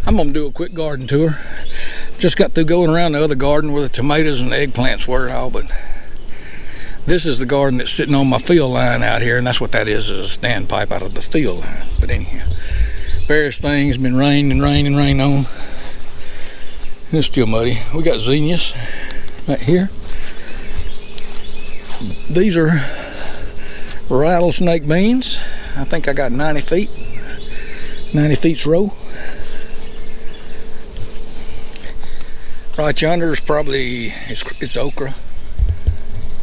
I'm gonna do a quick garden tour. Just got through going around the other garden where the tomatoes and the eggplants were and all, but this is the garden that's sitting on my field line out here, and that's what that is a standpipe out of the field line. But anyhow, various things been rained on. It's still muddy. We got zinnias right here. These are rattlesnake beans. I think I got 90 feet's row. Right yonder is probably, it's okra,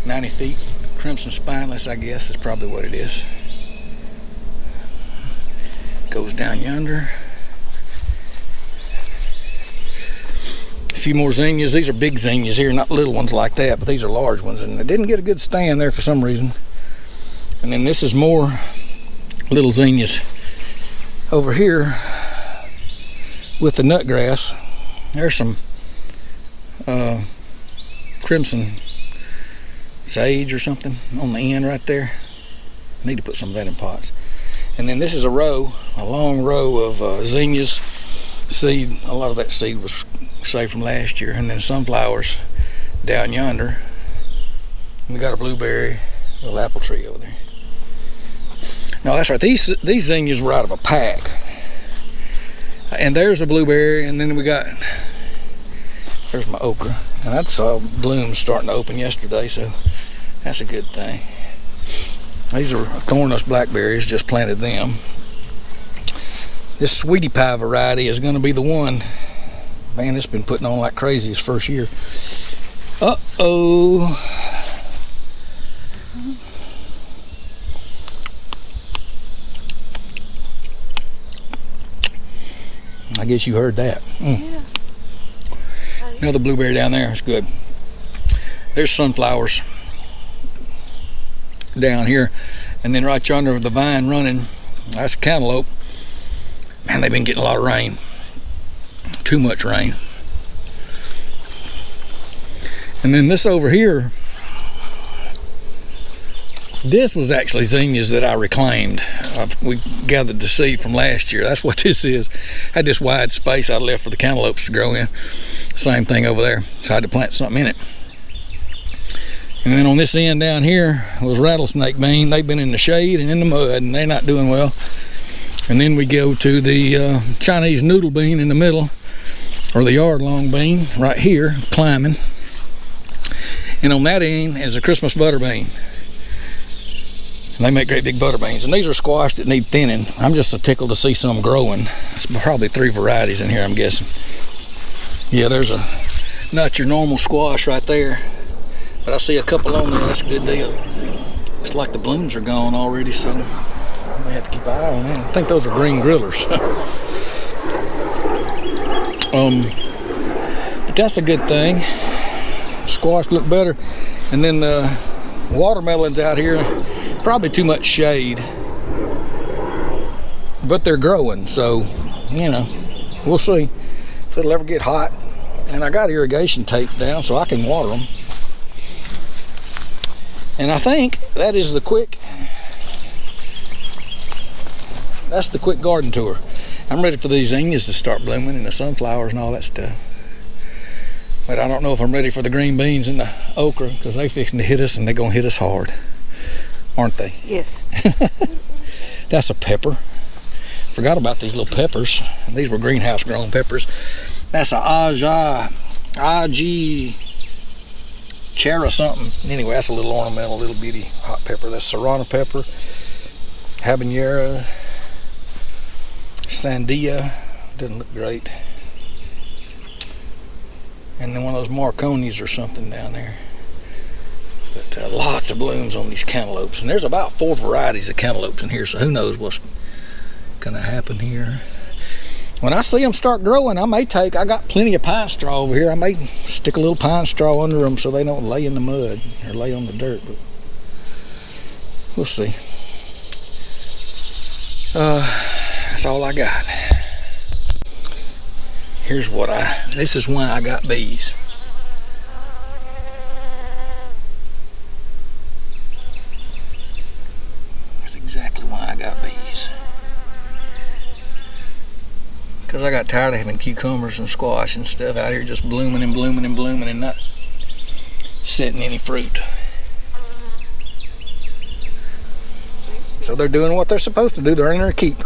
90 feet. Crimson spineless, I guess, is probably what it is. Goes down yonder. A few more zinnias. These are big zinnias here, not little ones like that, but these are large ones, and they didn't get a good stand there for some reason. And then this is more little zinnias. Over here with the nutgrass, there's some crimson sage or something on the end right there. Need to put some of that in pots. And then this is a long row of zinnias seed. A lot of that seed was saved from last year. And then sunflowers down yonder. And we got a blueberry, little apple tree over there. No, that's right. These zinnias were out of a pack. And there's a blueberry, and then there's my okra. And I saw blooms starting to open yesterday, so that's a good thing. These are thornless blackberries, just planted them. This sweetie pie variety is going to be the one. Man, it's been putting on like crazy its first year. Uh-oh. I guess you heard that. Yeah. Another blueberry down there. It's good. There's sunflowers down here, and then right yonder with the vine running, that's cantaloupe. Man, they've been getting a lot of rain. Too much rain. And then this over here, this was actually zinnias that I reclaimed. We gathered the seed from last year. That's what this is. I had this wide space I left for the cantaloupes to grow in. Same thing over there. So I had to plant something in it. And then on this end down here was rattlesnake bean. They've been in the shade and in the mud, and they're not doing well. And then we go to the Chinese noodle bean in the middle, or the yard long bean right here, climbing. And on that end is a Christmas butter bean. And they make great big butter beans. And these are squash that need thinning. I'm just so tickled to see some growing. There's probably 3 varieties in here, I'm guessing. Yeah, there's not your normal squash right there. But I see a couple on there. That's a good deal. Looks like the blooms are gone already, so I may have to keep an eye on them. I think those are green grillers. But that's a good thing. Squash look better. And then the watermelons out here, probably too much shade. But they're growing, so, you know, we'll see if it'll ever get hot. And I got irrigation tape down so I can water them. And I think that is that's the quick garden tour. I'm ready for these zinnias to start blooming and the sunflowers and all that stuff. But I don't know if I'm ready for the green beans and the okra, because they're fixing to hit us, and they're gonna hit us hard, aren't they? Yes. That's a pepper. Forgot about these little peppers. These were greenhouse grown peppers. That's a Aji Chera something. Anyway, that's a little ornamental, little bitty hot pepper. That's serrano pepper, habanero, sandia. Doesn't look great. And then one of those Marconis or something down there. But lots of blooms on these cantaloupes. And there's about 4 varieties of cantaloupes in here, so who knows what's gonna happen here. When I see them start growing, I got plenty of pine straw over here. I may stick a little pine straw under them so they don't lay in the mud or lay on the dirt, but we'll see. That's all I got. This is why I got bees. That's exactly why I got bees. Because because I got tired of having cucumbers and squash and stuff out here just blooming and blooming and blooming and not setting any fruit. So they're doing what they're supposed to do. They're earning their keep.